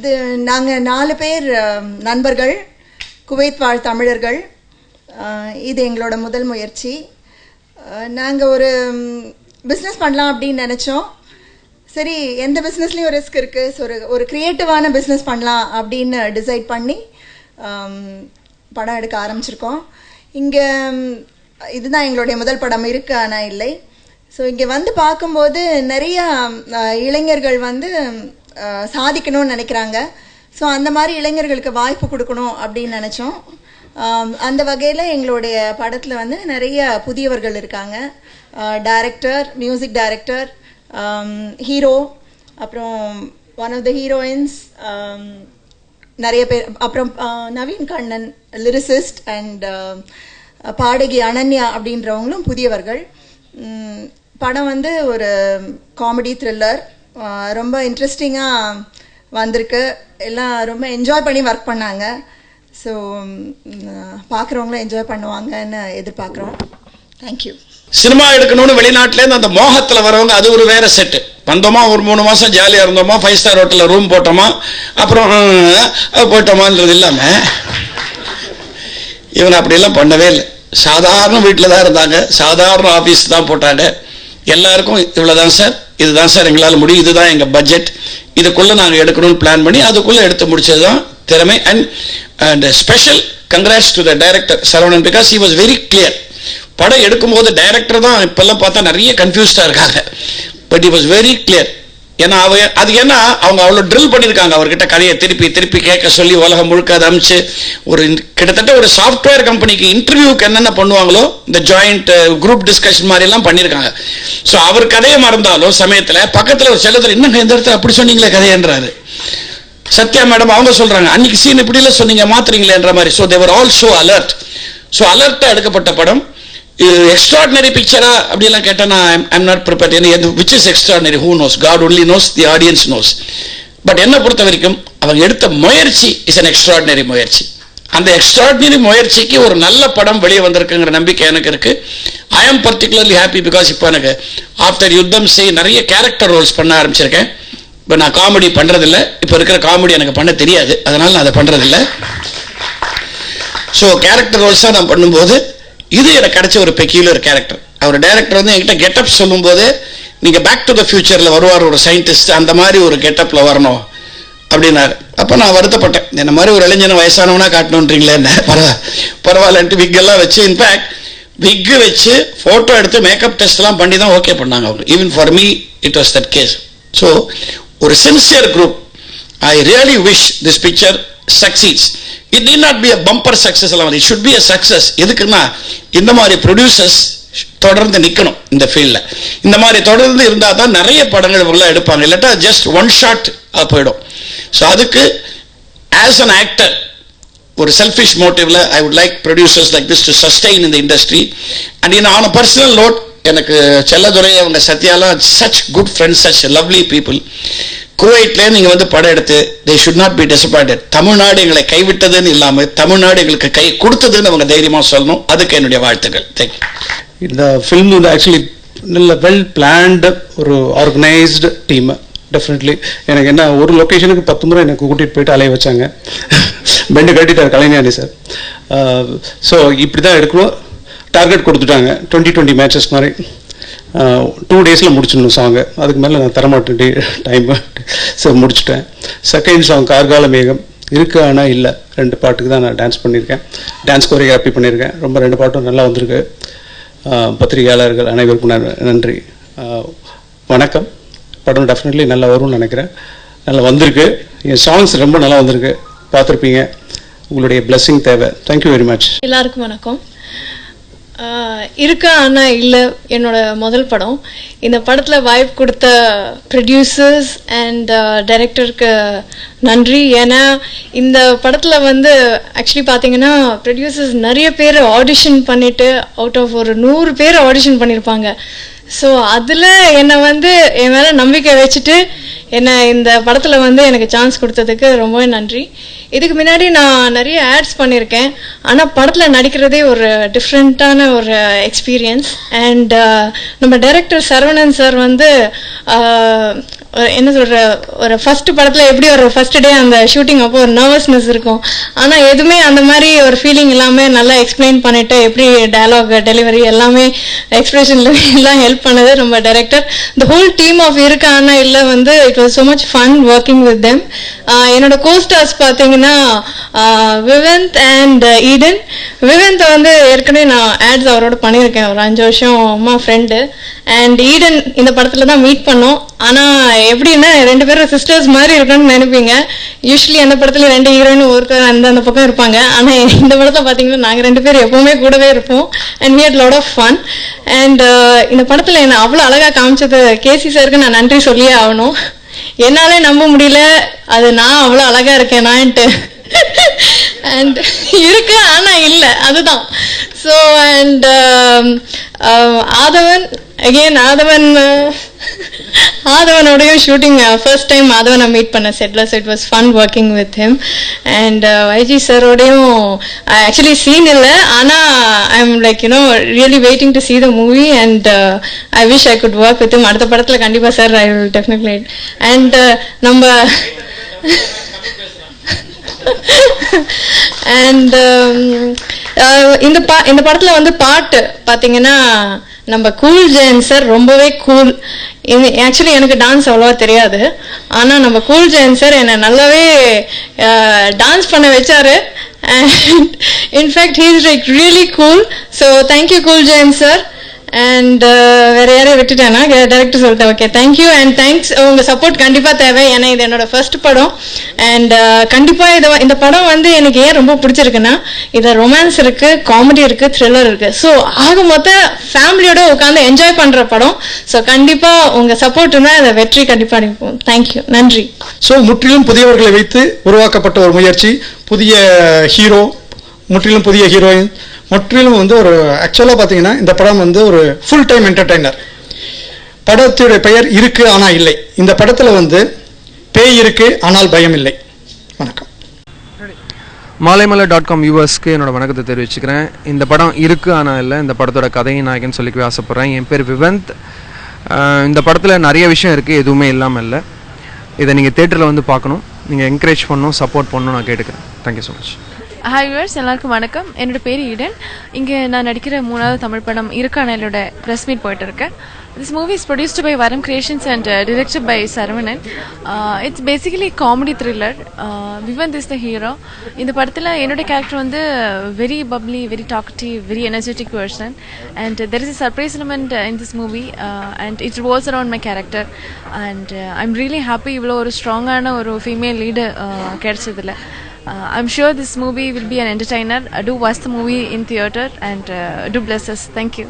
இது நாங்கள் 4 பேர் நண்பர்கள், குவைத் வாழ் தமிழர்கள். இது எங்களோட முதல் முயற்சி. நாங்கள் ஒரு பிஸ்னஸ் பண்ணலாம் அப்படின்னு நினச்சோம். சரி, எந்த பிஸ்னஸ்லேயும் ஒரு ரிஸ்க் இருக்குது, ஸோ ஒரு க்ரியேட்டிவான பிஸ்னஸ் பண்ணலாம் அப்படின்னு டிசைட் பண்ணி படம் எடுக்க ஆரம்பிச்சிருக்கோம். இங்கே இதுதான் எங்களுடைய முதல் படம், இருக்கு ஆனால் இல்லை. ஸோ இங்கே வந்து பார்க்கும்போது நிறைய இளைஞர்கள் வந்து சாதிக்கணும்னு நினைக்கிறாங்க. ஸோ அந்த மாதிரி இளைஞர்களுக்கு வாய்ப்பு கொடுக்கணும் அப்படின்னு நினச்சோம். அந்த வகையில் எங்களுடைய படத்தில் வந்து நிறைய புதியவர்கள் இருக்காங்க. டைரக்டர், மியூசிக் டைரக்டர், ஹீரோ, அப்புறம் ஒன் ஆஃப் த ஹீரோயின்ஸ் நிறைய பேர், அப்புறம் நவீன் கண்ணன் லிரிசிஸ்ட் அண்ட் பாடகி அனன்யா அப்படின்றவங்களும் புதியவர்கள். படம் வந்து ஒரு காமெடி த்ரில்லர், ரொம்ப இன்ட்ரெஸ்டிங்காக வந்திருக்கு. எல்லாம் ரொம்ப என்ஜாய் பண்ணி ஒர்க் பண்ணாங்க. ஸோ பார்க்குறவங்களும் என்ஜாய் பண்ணுவாங்கன்னு எதிர்பார்க்குறோம். தேங்க்யூ. சினிமா எடுக்கணும்னு வெளிநாட்டிலேருந்து அந்த மோகத்தில் வரவங்க அது ஒரு வேற செட்டு. வந்தோமா, ஒரு 3 மாதம் ஜாலியாக இருந்தோமா, 5 ஸ்டார் ஹோட்டலில் ரூம் போட்டோமா, அப்புறம் போயிட்டோமான்றது இல்லாமல் இவங்க அப்படியெல்லாம் பண்ணவே இல்லை. சாதாரண வீட்டில் தான் இருந்தாங்க, சாதாரண ஆஃபீஸ் தான் போட்டாங்க. எல்லாருக்கும் இவ்வளோதான் சார், இதுதான் சார் எங்களால் முடியும், இதுதான் எங்கள் பட்ஜெட், இதுக்குள்ளே நாங்கள் எடுக்கணும்னு பிளான் பண்ணி அதுக்குள்ளே எடுத்து முடிச்சது தான் திறமை. And special congrats to the director Saravanan, because he was very clear. படம் எடுக்கும்போது டைரக்டர் தான் இப்பெல்லாம் பார்த்தா நிறைய கன்ஃபியூஸ்டாக இருக்காங்க, but he was very clear. ஏன்னா அவங்க அவ்வளோ ட்ரில் பண்ணியிருக்காங்க. அவர்கிட்ட கதையை திருப்பி திருப்பி கேட்க சொல்லி உலகம் முழுக்க அதை அமிச்சு ஒரு கிட்டத்தட்ட ஒரு சாஃப்ட்வேர் கம்பெனிக்கு இன்டர்வியூக்கு என்னென்ன பண்ணுவாங்களோ இந்த ஜாயிண்ட் குரூப் டிஸ்கஷன் மாதிரிலாம் பண்ணியிருக்காங்க. ஸோ அவர் கதையை மறந்தாலும் சமயத்தில் பக்கத்தில் ஒரு செல்லத்தில் இன்னும் இந்த இடத்துல அப்படி சொன்னீங்களே கதைன்றாரு. சத்யா மேடம் அவங்க சொல்கிறாங்க, அன்னைக்கு சீன் இப்படிலாம் சொன்னீங்க மாத்துறீங்களேன்ற மாதிரி. So they were also alert. So அலர்ட்டாக எடுக்கப்பட்ட படம். எக்ஸ்ட்ராடினரி பிக்சரா அப்படிலாம் கேட்டால் நான் I'm not prepared. Which is extraordinary, who knows, God only knows, the audience knows. But என்னை பொறுத்த வரைக்கும் அவங்க எடுத்த முயற்சி இஸ் அன் எக்ஸ்ட்ராடினரி முயற்சி. அந்த எக்ஸ்ட்ராடினரி முயற்சிக்கு ஒரு நல்ல படம் வெளியே வந்திருக்குங்கிற நம்பிக்கை எனக்கு இருக்கு. ஐ ஆம் பர்டிகுலர்லி ஹாப்பி பிகாஸ் இப்போ எனக்கு ஆஃப்டர் யுத்தம் நிறைய கேரக்டர் ரோல்ஸ் பண்ண ஆரம்பிச்சிருக்கேன். இப்போ நான் காமெடி பண்ணுறதில்ல, இப்போ இருக்கிற காமெடி எனக்கு பண்ண தெரியாது, அதனால நான் அதை பண்ணுறதில்ல. ஸோ கேரக்டர் ரோல்ஸாக நான் பண்ணும்போது இது எனக்கு கிடைச்ச ஒரு பெக்யூலர் கேரக்டர். அவர் டைரக்டர் வந்து என்கிட்ட கெட்டப் சொல்லும்போது, நீங்கள் பேக் டு த ஃபியூச்சரில் வருவார் ஒரு சயின்டிஸ்ட், அந்த மாதிரி ஒரு கெட்டப்பில் வரணும் அப்படின்னாரு. அப்போ நான் வருத்தப்பட்டேன், என்ன மாதிரி ஒரு இளைஞனை வயசானவனா காட்டணுன்றீங்களே, என்ன பரவாயில்லன்ட்டு விக்கெல்லாம் வச்சு, இன்ஃபேக்ட் விக்கு வச்சு ஃபோட்டோ எடுத்து மேக்கப் டெஸ்ட்லாம் பண்ணி தான் ஓகே பண்ணாங்க அவங்க. Even for me it was that case. So ஒரு sincere group. I really wish this picture succeeds. It need not be a bumper success alone. It should be a success. எதுக்குன்னா இந்த மாதிரி producers தொடர்ந்து நிற்கணும் இந்த ஃபீல்டில். இந்த மாதிரி தொடர்ந்து இருந்தால் தான் நிறைய படங்கள் இவங்களாம் எடுப்பாங்க, இல்லாட்டா ஜஸ்ட் ஒன் ஷாட் போயிடும். ஸோ அதுக்கு ஆஸ் அன் ஆக்டர் ஒரு செல்ஃபிஷ் மோட்டிவ்ல I would like producers like this to sustain இந்த industry. And in on a personal note, எனக்கு செல்லதுரை அவங்க சத்யாலாம் such good friends, such lovely people. குவைட்ல நீங்க வந்து படம் எடுத்து they should not be disappointed. Tamil Nadu எங்களை கைவிட்டதுன்னு இல்லாமல் தமிழ்நாடு எங்களுக்கு கை கொடுத்ததுன்னு அவங்க தைரியமா சொல்லணும். அதுக்கு என்னுடைய வாழ்த்துக்கள். தேங்க்யூ. இந்த ஃபிலிம் வந்து ஆக்சுவலி நல்ல வெல் பிளான்டு, ஒரு ஆர்கனைஸ்டு டீம். டெஃபினெட்லி எனக்கு என்ன ஒரு லொக்கேஷனுக்கு 10 முறை எனக்கு கூட்டிகிட்டு போயிட்டு அலைய வச்சாங்க. பெண்டு கட்டிட்டார் கலைஞானி சார். ஸோ இப்படி தான் எடுக்கணும், டார்கெட் கொடுத்துட்டாங்க 2020 மேட்சஸ் மாதிரி. 2 டேஸில் முடிச்சிடணும் சாங்கு, அதுக்கு மேலே நான் தரமாட்டேன் டைம். ஸோ முடிச்சுட்டேன். செகண்ட் சாங் கார்கால மேகம் இருக்கு ஆனால் இல்லை, 2 பாட்டுக்கு தான் நான் டான்ஸ் பண்ணியிருக்கேன், டான்ஸ் கோரியோகிராஃபி பண்ணியிருக்கேன். ரொம்ப 2 பாட்டும் நல்லா வந்திருக்கு. பத்திரிகையாளர்கள் அனைவருக்கும் நன்றி, வணக்கம். படம் டெஃபினெட்லி நல்லா வரும்னு நினைக்கிறேன், நல்லா வந்திருக்கு. என் சாங்ஸ் ரொம்ப நல்லா வந்திருக்கு, பார்த்துருப்பீங்க. உங்களுடைய பிளெஸிங் தேவை. Thank you very much. எல்லாருக்கும் வணக்கம். இருக்கா ஆனால் இல்லை என்னோட முதல் படம். இந்த படத்தில் வாய்ப்பு கொடுத்த ப்ரொடியூசர்ஸ் அண்ட் டைரக்டருக்கு நன்றி. ஏன்னா இந்த படத்தில் வந்து ஆக்சுவலி பார்த்தீங்கன்னா ப்ரொடியூசர்ஸ் நிறைய பேர் ஆடிஷன் பண்ணிவிட்டு அவுட் ஆஃப் ஒரு 100 பேர் ஆடிஷன் பண்ணியிருப்பாங்க. ஸோ அதில் என்னை வந்து என் மேலே நம்பிக்கை வச்சுட்டு என்னை இந்த படத்தில் வந்து எனக்கு சான்ஸ் கொடுத்ததுக்கு ரொம்பவே நன்றி. இதுக்கு முன்னாடி நான் நிறைய ஆட்ஸ் பண்ணியிருக்கேன், ஆனால் படத்தில் நடிக்கிறதே ஒரு டிஃப்ரெண்ட்டான ஒரு எக்ஸ்பீரியன்ஸ். அண்ட் நம்ம டைரக்டர் சரவணன் சார் வந்து என்ன சொல்ற, ஒரு ஃபர்ஸ்ட் படத்தில் எப்படி ஒரு ஃபர்ஸ்ட் டே அந்த ஷூட்டிங் அப்போ ஒரு நர்வஸ்னஸ் இருக்கும். ஆனால் எதுவுமே அந்த மாதிரி ஒரு ஃபீலிங் இல்லாமல் நல்லா எக்ஸ்பிளைன் பண்ணிட்டு எப்படி டயலாக் டெலிவரி எல்லாமே எக்ஸ்பிரஷன்ல எல்லாம் ஹெல்ப் பண்ணது நம்ம director. The whole team of இருக்கா ஆனால் இல்லை வந்து it was so much fun working with them. என்னோட கோஸ்டார்ஸ் பார்த்தீங்கன்னா விவந்த் அண்ட் ஈடன். விவந்த் வந்து ஏற்கனவே நான் ஆட்ஸ் அவரோட பண்ணியிருக்கேன் ஒரு 5 வருஷம் அம்மா ஃப்ரெண்டு. அண்ட் ஈடன் இந்த படத்தில் தான் மீட் பண்ணோம். ஆனால் எப்படின்னா 2 பேரும் சிஸ்டர்ஸ் மாதிரி இருக்குன்னு நினைப்பீங்க. யூஸ்வலி அந்த படத்தில் 2 ஹீரோயின் ஒருத்தர் அந்த பக்கம் இருப்பாங்க. ஆனால் இந்த படத்தில் பார்த்தீங்கன்னா நாங்கள் 2 பேரும் எப்பவுமே கூடவே இருப்போம். And we had lot of fun. And இந்த படத்தில் என்னை அவ்வளோ அழகாக காமிச்சது கேசி சாருக்கு நான் நன்றி சொல்லியே ஆகணும். என்னாலே நம்ப முடியல அது நான் அவ்வளோ அழகாக இருக்கேனான்ட்டு. அண்ட் இருக்கு ஆனால் இல்லை, அதுதான். ஸோ அண்ட் ஆதவன் அகெயின் ஆதவனோடையும் ஷூட்டிங் ஃபர்ஸ்ட் டைம் ஆதவனை மீட் பண்ண செட்ல. So it was fun working with him. And YG சாரோடையும் ஆக்சுவலி சீன் இல்லை, ஆனால் I am like really waiting to see the movie and I wish I could work with him. அடுத்த படத்தில் கண்டிப்பாக sir I will definitely. And நம்ம and இந்த படத்தில் வந்து பாட்டு பார்த்தீங்கன்னா நம்ம கூல் ஜெயன் சார் ரொம்பவே கூல். ஆக்சுவலி எனக்கு டான்ஸ் அவ்வளோவா தெரியாது, ஆனால் நம்ம கூல் ஜெயன் சார் என்னை நல்லாவே டான்ஸ் பண்ண வச்சாரு. And in fact he is like really cool. So thank you cool Jayan sir. And வேற யாரையும் விட்டுட்டேன்னா டைரக்டர் சொல்லிட்டேன். Okay, thank you and thanks. உங்கள் சப்போர்ட் கண்டிப்பாக தேவை, ஏன்னா இது என்னோட ஃபர்ஸ்ட் படம். அண்ட் கண்டிப்பாக இந்த படம் வந்து எனக்கு ஏன் ரொம்ப பிடிச்சிருக்குன்னா இதில் ரொமான்ஸ் இருக்கு, காமெடி இருக்கு, த்ரில்லர் இருக்கு. ஸோ ஆக மொத்தம் ஃபேமிலியோட உட்காந்து என்ஜாய் பண்ணுற படம். ஸோ கண்டிப்பாக உங்கள் சப்போர்ட் இருந்தால் அதை வெற்றி கண்டிப்பாக அடிப்போம். தேங்க்யூ, நன்றி. ஸோ முற்றிலும் புதியவர்களை வைத்து உருவாக்கப்பட்ட ஒரு முயற்சி, புதிய ஹீரோ, முற்றிலும் புதிய ஹீரோயின், முற்றிலும் வந்து ஒரு ஆக்சுவலாக பார்த்தீங்கன்னா இந்த படம் வந்து ஒரு ஃபுல் டைம் என்டர்டைனர். படத்துடைய பெயர் இருக்கு ஆனால் இல்லை. இந்த படத்தில் வந்து பேய் இருக்கு ஆனால் பயம் இல்லை. வணக்கம். மாலைமலை.com வியூவர்ஸ்க்கு என்னோட வணக்கத்தை தெரிவிச்சுக்கிறேன். இந்த படம் இருக்கு ஆனால் இல்லை, இந்த படத்தோட கதையின் நாயகன் சொல்லிக்கவே ஆசைப்பட்றேன். என் பேர் விவந்த். இந்த படத்தில் நிறைய விஷயம் இருக்குது, எதுவுமே இல்லாமல் இல்லை. இதை நீங்கள் தேட்டரில் வந்து பார்க்கணும், நீங்கள் என்கரேஜ் பண்ணணும், சப்போர்ட் பண்ணணும் நான் கேட்டுக்கிறேன். Thank you so much. Hi viewers, எல்லாருக்கும் வணக்கம். என்னோட பேர் ஈடன். இங்கே நான் நடிக்கிற 3வது தமிழ் படம் இருக்கானலோட ப்ரெஸ் மீட் போயிட்டு இருக்கேன். This movie is produced by Varam Creations and directed by Saravanan. It's basically a comedy thriller. Vivant is the hero. In the படத்துல என்னோட கேரக்டர் வந்து very bubbly, very talkative, very energetic person. And there is a surprise element in this movie and it revolves around my character. And I'm really happy இவ்வளோ ஒரு ஸ்ட்ராங்கான ஒரு female lead கிடைச்சதில்ல. I'm sure this movie will be an entertainer. Do watch the movie in theater and do bless us. Thank you.